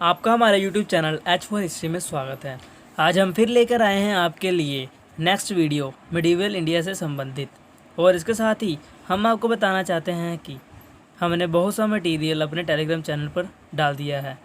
आपका हमारे YouTube channel H4 history में स्वागत है। आज हम फिर लेकर आए हैं आपके लिए नेक्स्ट वीडियो मिडीवल इंडिया से संबंधित, और इसके साथ ही हम आपको बताना चाहते हैं कि हमने बहुत सा मटेरियल अपने टेलीग्राम चैनल पर डाल दिया है।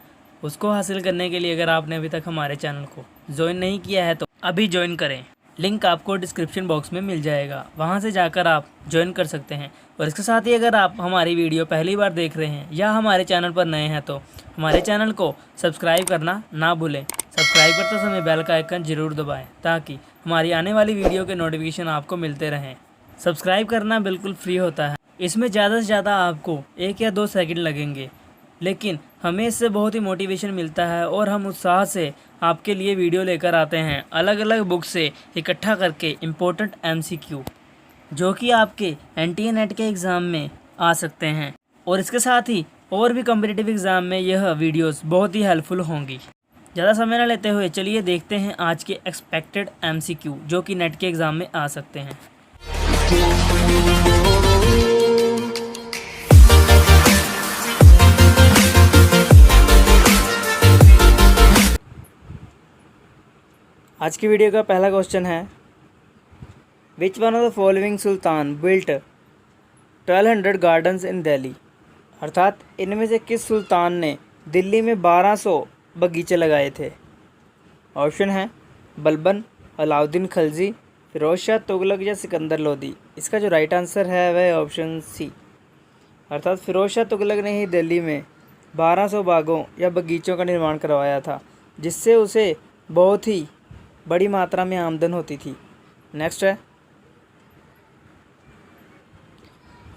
उसको हासिल करने के लिए अगर आपने अभी तक हमारे चैनल को ज्वाइन नहीं किया है तो अभी ज्वाइन करें। लिंक आपको डिस्क्रिप्शन बॉक्स में मिल जाएगा, वहां से जाकर आप ज्वाइन कर सकते हैं। और इसके साथ ही अगर आप हमारी वीडियो पहली बार देख रहे हैं या हमारे चैनल पर नए हैं तो हमारे चैनल को सब्सक्राइब करना ना भूलें। सब्सक्राइब करते समय बेल का आइकन ज़रूर दबाएं ताकि हमारी आने वाली वीडियो के नोटिफिकेशन आपको मिलते रहें। सब्सक्राइब करना बिल्कुल फ्री होता है, इसमें ज़्यादा से ज़्यादा आपको 1 या 2 सेकंड लगेंगे, लेकिन हमें इससे बहुत ही मोटिवेशन मिलता है और हम उत्साह से आपके लिए वीडियो लेकर आते हैं अलग अलग बुक से इकट्ठा करके इम्पोर्टेंट MCQ जो कि आपके NTA नेट के एग्ज़ाम में आ सकते हैं। और इसके साथ ही और भी कम्पिटिटिव एग्ज़ाम में यह वीडियोस बहुत ही हेल्पफुल होंगी। ज़्यादा समय न लेते हुए चलिए देखते हैं आज के एक्सपेक्टेड MCQ जो कि नेट के एग्ज़ाम में आ सकते हैं। आज की वीडियो का पहला क्वेश्चन है, which one of the following sultan built 1200 gardens in Delhi. अर्थात इनमें से किस सुल्तान ने दिल्ली में 1200 बगीचे लगाए थे। ऑप्शन है बलबन, अलाउद्दीन खलजी, फिरोज शाह तुगलक या सिकंदर लोदी। इसका जो राइट आंसर है वह ऑप्शन सी, अर्थात फिरोज शाह तुगलक ने ही दिल्ली में 1200 बागों या बगीचों का निर्माण करवाया था, जिससे उसे बहुत ही बड़ी मात्रा में आमदन होती थी। नेक्स्ट है,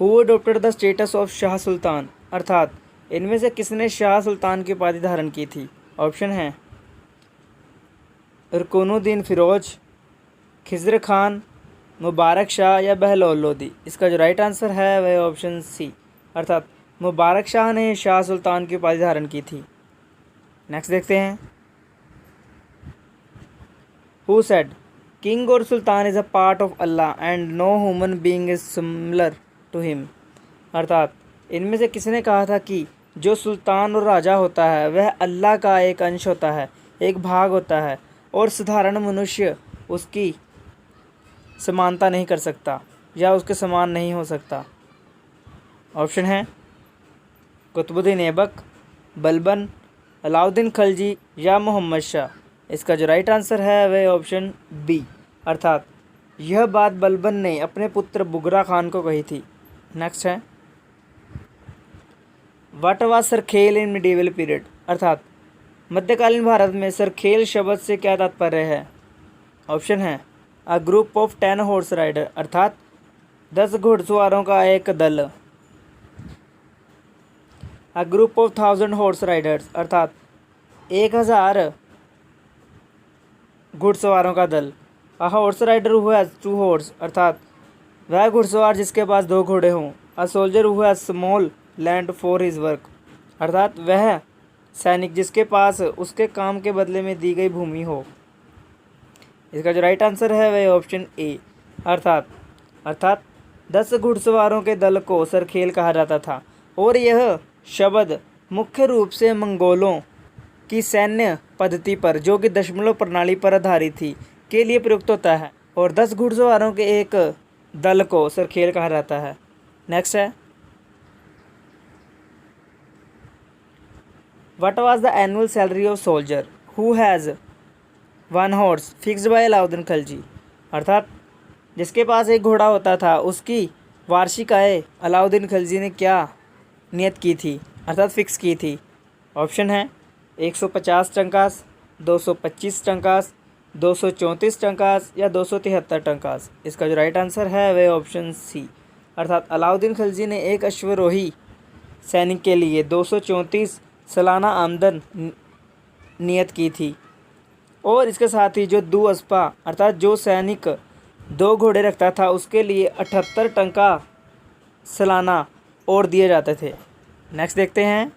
who adopted the status of shah sultan. अर्थात इनमें से किसने शाह सुल्तान की उपाधि धारण की थी। ऑप्शन है रुकनुद्दीन फिरोज, खिज़र खान, मुबारक शाह या बहलोल लोदी। इसका जो राइट आंसर है वह ऑप्शन सी, अर्थात मुबारक शाह ने शाह सुल्तान की उपाधि धारण की थी। नेक्स्ट देखते हैं, हु सेड किंग और sultan is a part of Allah and no human being is similar to him. अर्थात इनमें से किसने कहा था कि जो सुल्तान और राजा होता है वह अल्लाह का एक अंश होता है, एक भाग होता है, और साधारण मनुष्य उसकी समानता नहीं कर सकता या उसके समान नहीं हो सकता। ऑप्शन है कुतुबुद्दीन ऐबक, बलबन, अलाउद्दीन खलजी या मोहम्मद शाह। इसका जो राइट आंसर है वह ऑप्शन बी, अर्थात यह बात बलबन ने अपने पुत्र बुगरा खान को कही थी। नेक्स्ट है, what was Sarkhel in medieval period. अर्थात मध्यकालीन भारत में सरखेल शब्द से क्या तात्पर्य है। ऑप्शन है a group of 10 horse rider, अर्थात 10 घुड़सवारों का एक दल। A group of 1000 horse riders, अर्थात 1000 घुड़सवारों का दल। A horse rider who has 2 horse, अर्थात वह घुड़सवार जिसके पास 2 घोड़े हों। A soldier who has small land for his work, अर्थात वह सैनिक जिसके पास उसके काम के बदले में दी गई भूमि हो। इसका जो राइट आंसर है वह ऑप्शन ए, अर्थात 10 घुड़सवारों के दल को सरखेल कहा जाता था, और यह शब्द मुख्य रूप से मंगोलों की सैन्य पद्धति पर, जो कि दशमलव प्रणाली पर आधारित थी, के लिए प्रयुक्त होता है, और 10 घुड़सवारों के एक दल को सरखेल कहा जाता है। नेक्स्ट है, what was the annual salary of soldier who has 1 horse fixed by Alauddin Khalji. अर्थात जिसके पास एक घोड़ा होता था उसकी वार्षिक आय अलाउद्दीन खलजी ने क्या नियत की थी, अर्थात फिक्स की थी। ऑप्शन है 150 टंकास, 225 टंकास, 234 टंकास या 273 टंकास। इसका जो राइट आंसर है वह ऑप्शन सी, अर्थात अलाउद्दीन खलजी ने एक अश्वरोही सैनिक के लिए 234 सालाना आमदन नियत की थी, और इसके साथ ही जो दुअस्पा, अर्थात जो सैनिक 2 घोड़े रखता था उसके लिए 78 टंका सालाना और दिए जाते थे। नेक्स्ट देखते हैं,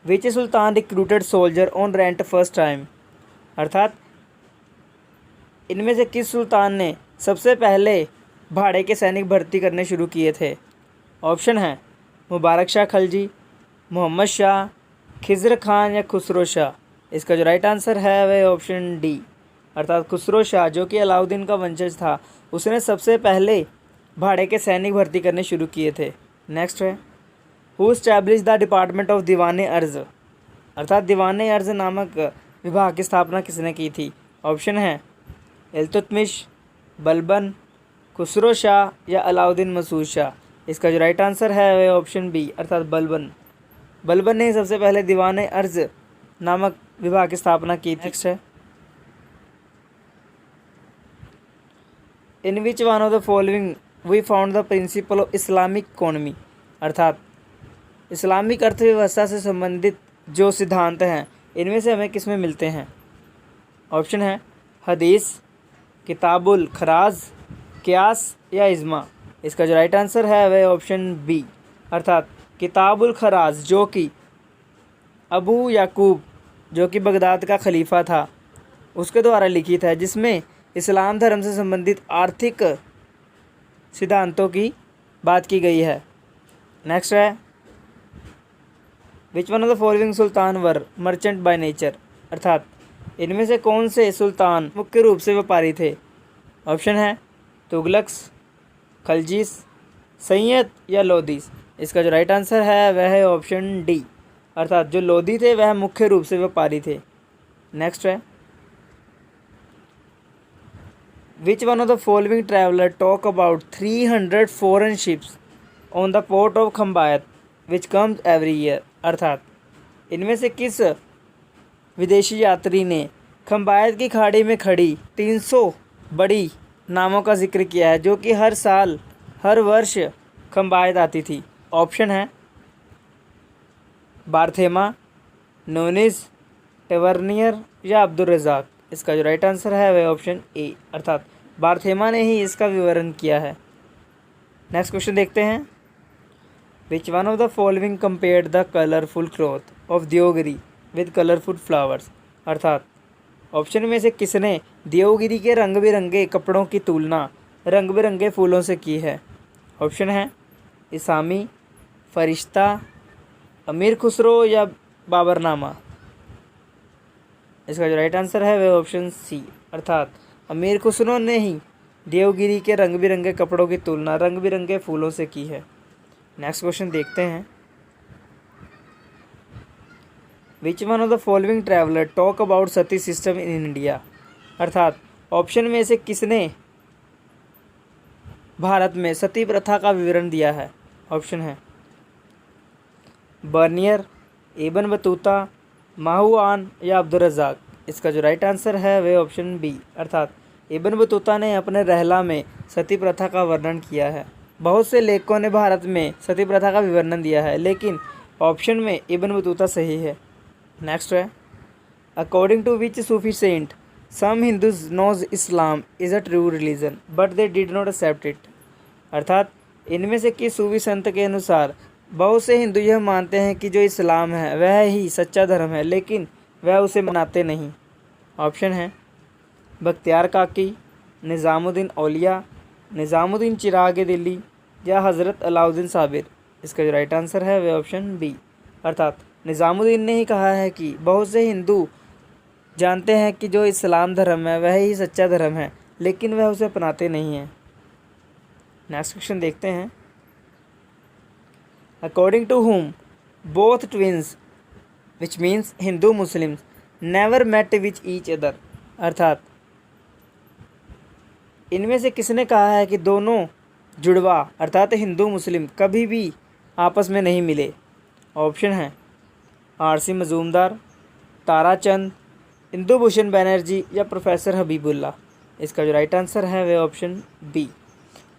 which sultan recruited soldier on rent first time. अर्थात इनमें से किस सुल्तान ने सबसे पहले भाड़े के सैनिक भर्ती करने शुरू किए थे। ऑप्शन है मुबारक शाह खलजी, मोहम्मद शाह, खिज़र खान या खुसरो शाह? इसका जो राइट आंसर है वह ऑप्शन डी, अर्थात खुसरो शाह, जो कि अलाउद्दीन का वंशज था। उसने सबसे पहले भाड़े के सैनिक भर्ती करने शुरू किए थे। नेक्स्ट है, who establish the department of Diwan Arz? अर्थात दीवान अर्ज नामक विभाग की स्थापना किसने की थी? ऑप्शन है इल्तुतमिश, बलबन, खुसरो शाह या अलाउद्दीन मसूद शाह? इसका जो राइट आंसर है वह ऑप्शन बी, अर्थात बलबन। बलबन ने सबसे पहले दीवान अर्ज नामक विभाग की स्थापना की थी। नेक्स्ट है, in which one of the following we found the principle of Islamic economy? अर्थात इस्लामिक अर्थव्यवस्था से संबंधित जो सिद्धांत हैं इनमें से हमें किसमें मिलते हैं? ऑप्शन है हदीस, किताबुल खराज, क्यास या इज्मा? इसका जो राइट आंसर है वह ऑप्शन बी, अर्थात किताबुल खराज, जो कि अबू याकूब, जो कि बगदाद का खलीफा था, उसके द्वारा लिखित है, जिसमें इस्लाम धर्म से संबंधित आर्थिक सिद्धांतों की बात की गई है। नेक्स्ट है, which one of the following Sultan were merchant by nature? अर्थात इनमें से कौन से सुल्तान मुख्य रूप से व्यापारी थे? ऑप्शन है तुगलक्स, खलजीस, सैयद या लोदीस? इसका जो राइट आंसर है वह है ऑप्शन डी, अर्थात जो लोदी थे वह मुख्य रूप से व्यापारी थे। नेक्स्ट है, which one of the following traveller talk about 300 foreign ships on the port of Khambhat which comes every year? अर्थात इनमें से किस विदेशी यात्री ने खम्बायत की खाड़ी में खड़ी 300 बड़ी नावों का जिक्र किया है, जो कि हर साल हर वर्ष खम्बायत आती थी? ऑप्शन है बार्थेमा, नूनिस, टेवर्नियर या अब्दुल रज़ाक? इसका जो राइट आंसर है वह ऑप्शन ए, अर्थात बार्थेमा ने ही इसका विवरण किया है। नेक्स्ट क्वेश्चन देखते हैं, which one of the following compared the colourful cloth of Devagiri with colourful flowers? अर्थात ऑप्शन में से किसने देवगिरी के रंग बिरंगे कपड़ों की तुलना रंग बिरंगे फूलों से की है? ऑप्शन है इसामी, फरिश्ता, अमीर खुसरो या बाबरनामा? इसका जो राइट आंसर है वह ऑप्शन सी, अर्थात अमीर खुसरो ने ही देवगिरी के रंग बिरंगे कपड़ों की तुलना रंग बिरंगे फूलों से की है। नेक्स्ट क्वेश्चन देखते हैं, which one of the following traveller talk about Sati system in India? अर्थात ऑप्शन में से किसने भारत में सती प्रथा का विवरण दिया है? ऑप्शन है बर्नियर, इब्न बतूता, माहुआन या अब्दुल रज़ाक? इसका जो राइट आंसर है वह ऑप्शन बी, अर्थात इब्न बतूता ने अपने रहला में सती प्रथा का वर्णन किया है। बहुत से लेखकों ने भारत में सती प्रथा का विवरण दिया है, लेकिन ऑप्शन में इब्न बतूता सही है। नेक्स्ट है, according to which Sufi saint some Hindus knows Islam is a true religion but they did not accept it? अर्थात इनमें से किस सूफी संत के अनुसार बहुत से हिंदू यह मानते हैं कि जो इस्लाम है वह ही सच्चा धर्म है, लेकिन वह उसे मनाते नहीं? ऑप्शन है बख्तियार काकी, निज़ामुद्दीन औलिया, निज़ामुद्दीन चिराग दिल्ली या हज़रत अलाउद्दीन साबिर? इसका जो राइट आंसर है वह ऑप्शन बी, अर्थात निज़ामुद्दीन ने ही कहा है कि बहुत से हिंदू जानते हैं कि जो इस्लाम धर्म है वह ही सच्चा धर्म है, लेकिन वह उसे अपनाते नहीं हैं। नेक्स्ट क्वेश्चन देखते हैं, according to whom both twins which means Hindu Muslims never met with each other? अर्थात इनमें से किसने कहा है कि दोनों जुड़वा अर्थात हिंदू मुस्लिम कभी भी आपस में नहीं मिले? ऑप्शन है आरसी मजूमदार, ताराचंद, इंदु भूषण बैनर्जी या प्रोफेसर हबीबुल्ला? इसका जो राइट आंसर है वह ऑप्शन बी,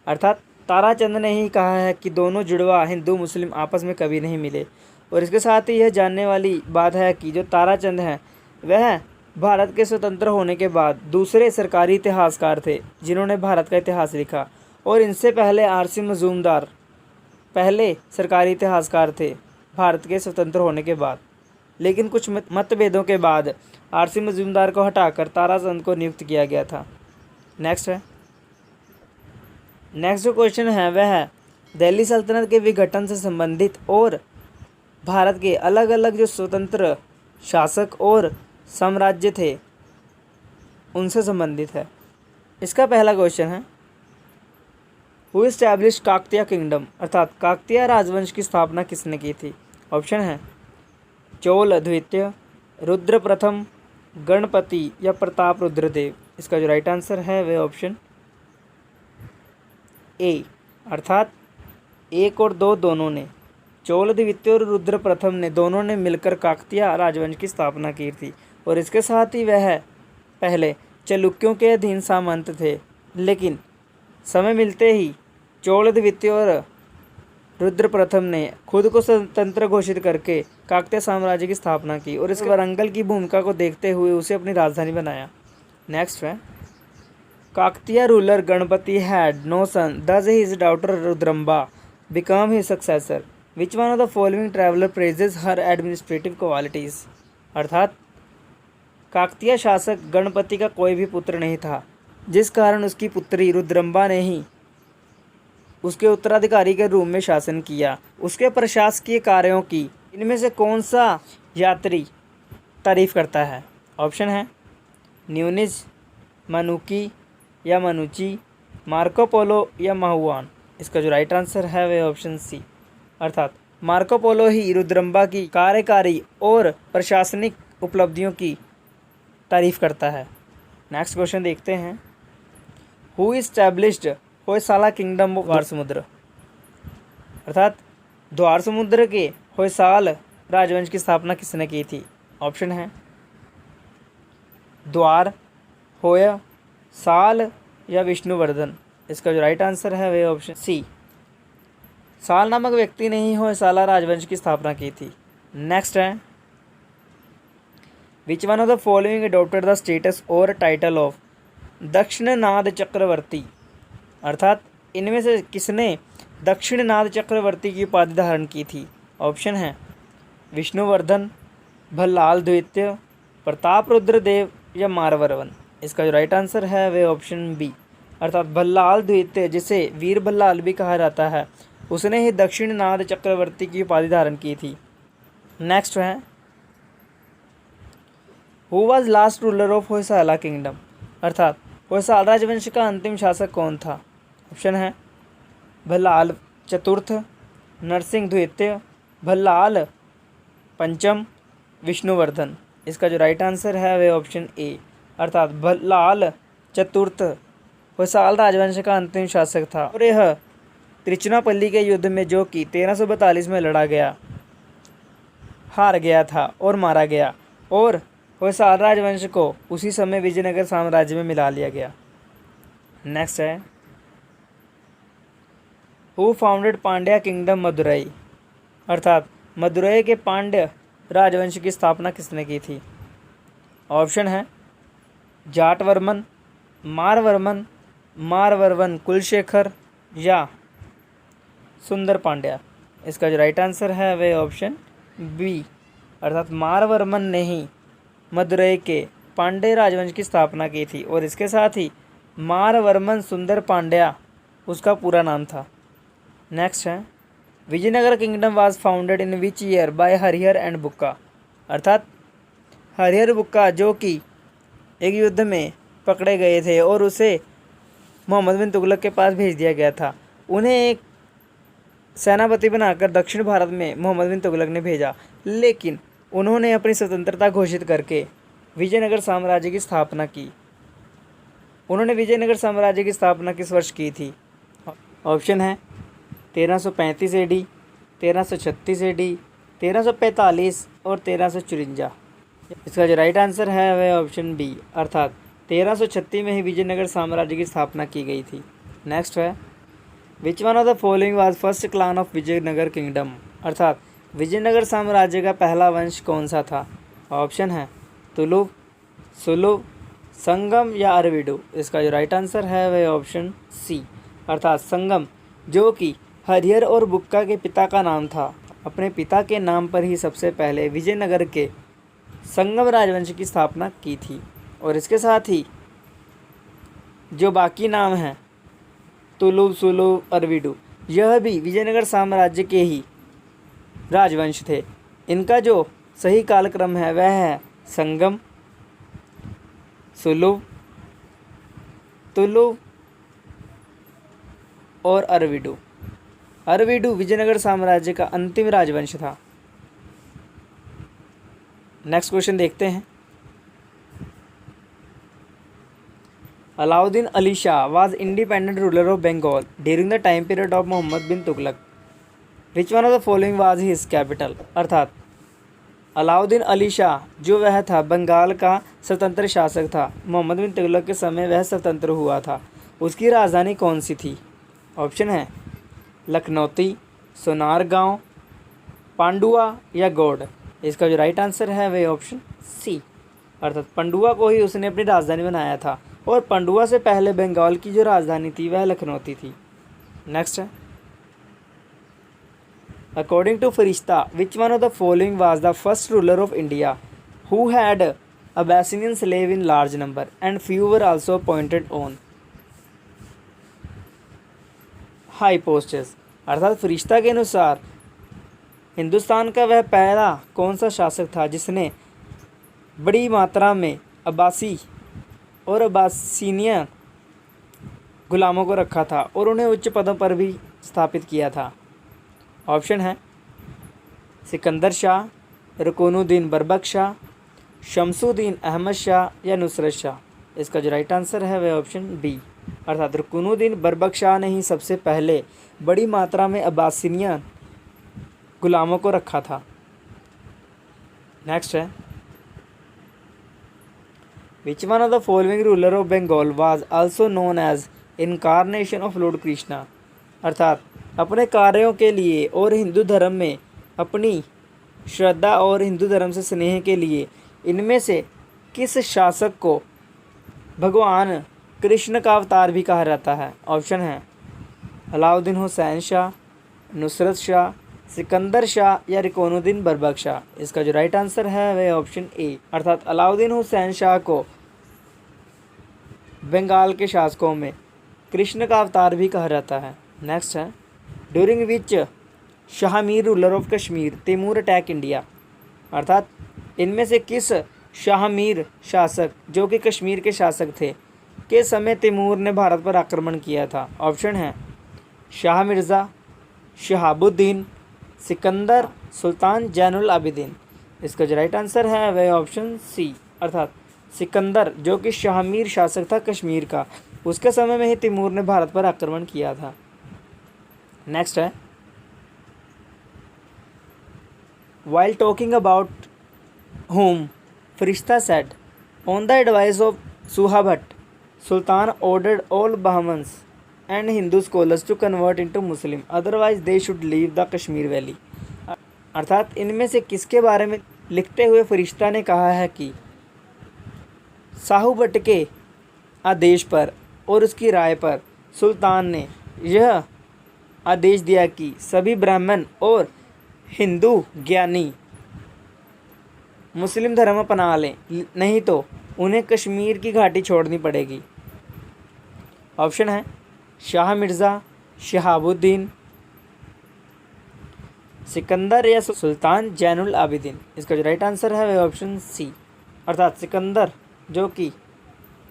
अर्थात ताराचंद ने ही कहा है कि दोनों जुड़वा हिंदू मुस्लिम आपस में कभी नहीं मिले। और इसके साथ ही यह जानने वाली बात है कि जो ताराचंद हैं वह भारत के स्वतंत्र होने के बाद दूसरे सरकारी इतिहासकार थे जिन्होंने भारत का इतिहास लिखा, और इनसे पहले आरसी मजूमदार पहले सरकारी इतिहासकार थे भारत के स्वतंत्र होने के बाद। लेकिन कुछ मतभेदों के बाद आरसी मजूमदार को हटाकर ताराचंद को नियुक्त किया गया था। नेक्स्ट जो क्वेश्चन है वह है दिल्ली सल्तनत के विघटन से संबंधित और भारत के अलग अलग जो स्वतंत्र शासक और साम्राज्य थे उनसे संबंधित है। इसका पहला क्वेश्चन है, हु एस्टैब्लिश काकतीय किंगडम, अर्थात काकतीय राजवंश की स्थापना किसने की थी। ऑप्शन है चोल द्वितीय, रुद्र प्रथम, गणपति या प्रताप रुद्रदेव। इसका जो राइट आंसर है वह ऑप्शन ए, अर्थात 1 और 2 दोनों ने, चोल द्वितीय और रुद्र प्रथम ने दोनों ने मिलकर काकतीय राजवंश की स्थापना की थी। और इसके साथ ही वह पहले चालुक्यों के अधीन सामंत थे, लेकिन समय मिलते ही चोल द्वितीय और रुद्र प्रथम ने खुद को स्वतंत्र घोषित करके काकतीय साम्राज्य की स्थापना की और इस वारंगल की भूमिका को देखते हुए उसे अपनी राजधानी बनाया। नेक्स्ट है, Kakatiya ruler Ganapati had no son, thus his daughter Rudramba became his successor. Which one of the following traveler praises her administrative qualities? अर्थात काकतीय शासक गणपति का कोई भी पुत्र नहीं था, जिस कारण उसकी पुत्री रुद्रम्बा ने ही उसके उत्तराधिकारी के रूप में शासन किया। उसके प्रशासकीय कार्यों की इनमें से कौन सा यात्री तारीफ करता है। ऑप्शन है न्यूनिज, मनुकी या मनुची, मार्को पोलो या माहुआन। इसका जो राइट आंसर है वह ऑप्शन सी, अर्थात मार्को पोलो ही रुद्रम्बा की कार्यकारी और प्रशासनिक उपलब्धियों की तारीफ करता है। नेक्स्ट क्वेश्चन देखते हैं, who established Hoysala kingdom of द्वार समुद्र, अर्थात द्वार समुद्र के होयसाल राजवंश की स्थापना किसने की थी। ऑप्शन है द्वार, होय, साल या विष्णुवर्धन। इसका जो राइट आंसर है वह ऑप्शन सी, साल नामक व्यक्ति ने ही होयसाला राजवंश की स्थापना की थी। नेक्स्ट है, which one of the following adopted the status और टाइटल ऑफ दक्षिणनाद चक्रवर्ती, अर्थात इनमें से किसने दक्षिणनाद चक्रवर्ती की उपाधि धारण की थी। ऑप्शन है विष्णुवर्धन, भल्लाल द्वितीय, प्रताप रुद्रदेव या मारवर्मन। इसका जो राइट आंसर है वह ऑप्शन बी, अर्थात भल्लाल द्वितीय, जिसे वीर भल्लाल भी कहा जाता है, उसने ही दक्षिणनाद चक्रवर्ती की उपाधि धारण की थी। नेक्स्ट है, who was last ruler of Hoysala kingdom, अर्थात होयसाल राजवंश का अंतिम शासक कौन था। ऑप्शन है भल्लाल चतुर्थ, नरसिंह द्वितीय, भल्लाल पंचम, विष्णुवर्धन। इसका जो राइट आंसर है वह ऑप्शन ए, अर्थात भल्लाल चतुर्थ होयसाल राजवंश का अंतिम शासक था और यह त्रिचुनापल्ली के युद्ध में, जो कि 1342 में लड़ा गया, हार गया था और मारा गया और होयसाल राजवंश को उसी समय विजयनगर साम्राज्य में मिला लिया गया। नेक्स्ट है, who founded Pandya kingdom Madurai, अर्थात मदुरई के पांड्य राजवंश की स्थापना किसने की थी। ऑप्शन है जाटवर्मन, मारवर्मन, मारवर्मन कुलशेखर या सुंदर पांड्या। इसका जो राइट आंसर है वह ऑप्शन बी, अर्थात मारवर्मन ने ही मदुरई के पांड्य राजवंश की स्थापना की थी और इसके साथ ही मारवर्मन सुंदर पांड्या उसका पूरा नाम था। नेक्स्ट है, Vijayanagara kingdom was founded in which year by Harihara and Bukka, अर्थात हरिहर बुक्का जो कि एक युद्ध में पकड़े गए थे और उसे मोहम्मद बिन तुगलक के पास भेज दिया गया था, उन्हें एक सेनापति बनाकर दक्षिण भारत में मोहम्मद बिन तुगलक ने भेजा, लेकिन उन्होंने अपनी स्वतंत्रता घोषित करके विजयनगर साम्राज्य की स्थापना की। उन्होंने विजयनगर साम्राज्य की स्थापना किस वर्ष की थी। ऑप्शन है 1335 AD, 1336 AD, 1345 और 1354। इसका जो राइट आंसर है वह ऑप्शन बी, अर्थात 1336 में ही विजयनगर साम्राज्य की स्थापना की गई थी। नेक्स्ट है, which one of the following was first clan of Vijayanagara kingdom, अर्थात विजयनगर साम्राज्य का पहला वंश कौन सा था। ऑप्शन है तुलुव, सुलुव, संगम या अरविडु। इसका जो राइट आंसर है वह ऑप्शन सी, अर्थात संगम, जो कि हरिहर और बुक्का के पिता का नाम था। अपने पिता के नाम पर ही सबसे पहले विजयनगर के संगम राजवंश की स्थापना की थी और इसके साथ ही जो बाकी नाम हैं तुलुव, सुलुव, अरविडु, यह भी विजयनगर साम्राज्य के ही राजवंश थे। इनका जो सही कालक्रम है वह है संगम, सुलुव, तुलुव और अरविडु। अरविडु विजयनगर साम्राज्य का अंतिम राजवंश था। नेक्स्ट क्वेश्चन देखते हैं। Alauddin Ali Shah was independent ruler of Bengal during the time period of Mohammad bin Tughlaq. Which one of the following was his capital? अर्थात अलाउद्दीन अली शाह जो वह था बंगाल का स्वतंत्र शासक था। मोहम्मद बिन तुगलक के समय वह स्वतंत्र हुआ था। उसकी राजधानी कौन सी थी? ऑप्शन है लखनौती, सोनारगांव, पांडुआ या गौड़। इसका जो राइट आंसर है वह ऑप्शन सी, अर्थात पांडुआ को ही उसने अपनी राजधानी बनाया था और पांडुआ से पहले बंगाल की जो राजधानी थी वह लखनौती थी। नेक्स्ट है, according to Firishta which one of the following was the first ruler of India who had Abyssinian slave in large number and few were also appointed on high posts. अर्थात फरिश्ता के अनुसार हिंदुस्तान का वह पहला कौन सा शासक था जिसने बड़ी मात्रा में अब्बासी और अब्बासीनियन गुलामों को रखा था और उन्हें उच्च पदों पर भी स्थापित किया था। ऑप्शन है सिकंदर शाह, रुकनुद्दीन बरबक शाह, शमसुद्दीन अहमद शाह या नुसरत शाह। इसका जो राइट आंसर है वह ऑप्शन बी, अर्थात रुकनुद्दीन बरबक शाह ने ही सबसे पहले बड़ी मात्रा में अब्बासीनियन गुलामों को रखा था। नेक्स्ट है, which one of the following ruler of Bengal was also known as incarnation of lord Krishna. अर्थात अपने कार्यों के लिए और हिंदू धर्म में अपनी श्रद्धा और हिंदू धर्म से स्नेह के लिए इनमें से किस शासक को भगवान कृष्ण का अवतार भी कहा जाता है? ऑप्शन है अलाउद्दीन हुसैन शाह, नुसरत शाह, सिकंदर शाह या रुकनुद्दीन बरबक शाह। इसका जो राइट आंसर है वह ऑप्शन ए, अर्थात अलाउद्दीन हुसैन शाह को बंगाल के शासकों में कृष्ण का अवतार भी कहा जाता है। नेक्स्ट है, during which Shah Mir ruler of Kashmir Timur attack India. अर्थात इनमें से किस शाह मीर शासक जो कि कश्मीर के शासक थे के समय तैमूर ने भारत पर आक्रमण किया था? ऑप्शन है शाह मिर्ज़ा, शहाबुद्दीन, सिकंदर, सुल्तान जैनुल आबिदीन। इसका जो राइट आंसर है वह ऑप्शन सी, अर्थात सिकंदर जो कि शाहमीर शासक था कश्मीर का, उसके समय में ही तैमूर ने भारत पर आक्रमण किया था। नेक्स्ट है, while talking about whom Firishta said on the advice of Suha Bhatt, Sultan ordered all Brahmins and Hindu scholars to convert into Muslim, otherwise they should leave the Kashmir Valley। अर्थात इनमें से किसके बारे में लिखते हुए फरिश्ता ने कहा है कि साहू भट्ट के आदेश पर और उसकी राय पर सुल्तान ने यह आदेश दिया कि सभी ब्राह्मण और हिंदू ज्ञानी मुस्लिम धर्म अपना लें, नहीं तो उन्हें कश्मीर की घाटी छोड़नी पड़ेगी। ऑप्शन है शाह मिर्ज़ा, शहाबुद्दीन, सिकंदर या सुल्तान जैनुल आबिदीन। इसका जो राइट आंसर है वह ऑप्शन सी, अर्थात सिकंदर जो कि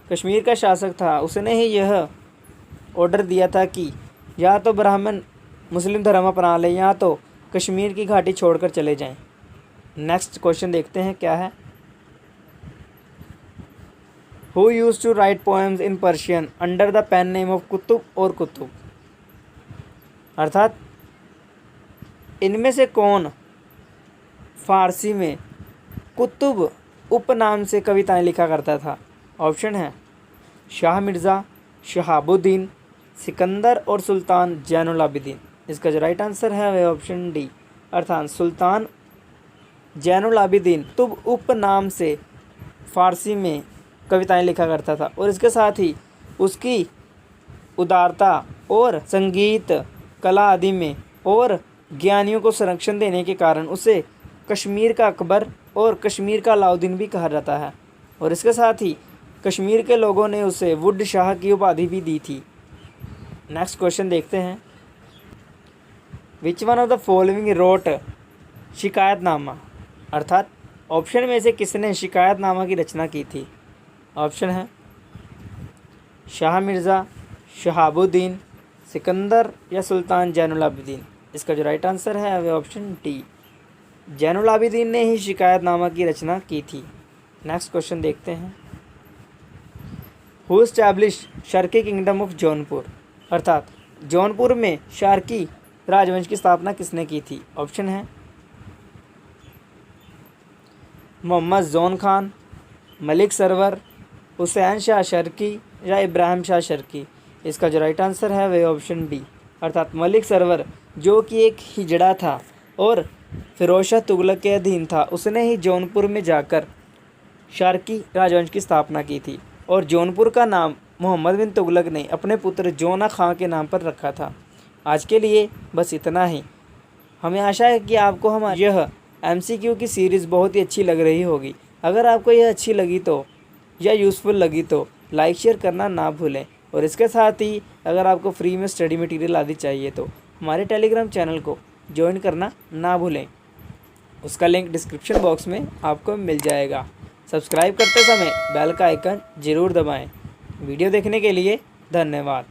कश्मीर का शासक था उसने ही यह ऑर्डर दिया था कि या तो ब्राह्मण मुस्लिम धर्म अपना लें या तो कश्मीर की घाटी छोड़कर चले जाएं। नेक्स्ट क्वेश्चन देखते हैं क्या है। Who used to write poems in Persian under the pen name of Qutub और कुतुब। अर्थात इनमें से कौन फारसी में कुतुब उपनाम से कविताएं लिखा करता था? ऑप्शन है शाह मिर्ज़ा, शहाबुद्दीन, सिकंदर और सुल्तान जैनुल आबिदीन। इसका जो राइट आंसर है वह ऑप्शन डी, अर्थात सुल्तान जैनुल आबिदीन तुब उपनाम से फ़ारसी में कविताएं लिखा करता था और इसके साथ ही उसकी उदारता और संगीत कला आदि में और ज्ञानियों को संरक्षण देने के कारण उसे कश्मीर का अकबर और कश्मीर का अलाउद्दीन भी कहा जाता है और इसके साथ ही कश्मीर के लोगों ने उसे वुड शाह की उपाधि भी दी थी। नेक्स्ट क्वेश्चन देखते हैं। Which one of the following wrote Shikayatnama, अर्थात ऑप्शन में से किसने शिकायतनामा की रचना की थी? ऑप्शन है शाह मिर्ज़ा, शहाबुद्दीन, सिकंदर या सुल्तान जैनुल आबिदीन। इसका जो राइट आंसर है वह ऑप्शन डी, जैनुल आबिदीन ने ही शिकायतनामा की रचना की थी। नेक्स्ट क्वेश्चन देखते हैं। Who establish Sharky kingdom of Jaunpur, अर्थात जौनपुर में शार्की राजवंश की स्थापना किसने की थी? ऑप्शन है मोहम्मद ज़ोन खान, मलिक सरवर, हुसैन शाह शर्की या इब्राहिम शाह शर्की। इसका जो राइट आंसर है वह ऑप्शन बी, अर्थात मलिक सरवर, जो कि एक हिजड़ा था और फिरोज शाह तुगलक के अधीन था। उसने ही जौनपुर में जाकर शार्की राजवंश की स्थापना की थी और जौनपुर का नाम मोहम्मद बिन तुगलक ने अपने पुत्र जोना खां के नाम पर रखा था। आज के लिए बस इतना ही। हमें आशा है कि आपको हमारी यह MCQ की सीरीज़ बहुत ही अच्छी लग रही होगी। अगर आपको यह अच्छी लगी तो या यूज़फुल लगी तो लाइक शेयर करना ना भूलें। और इसके साथ ही अगर आपको फ्री में स्टडी मटेरियल आदि चाहिए तो हमारे टेलीग्राम चैनल को ज्वाइन करना ना भूलें। उसका लिंक डिस्क्रिप्शन बॉक्स में आपको मिल जाएगा। सब्सक्राइब करते समय बेल का आइकन ज़रूर दबाएं। वीडियो देखने के लिए धन्यवाद।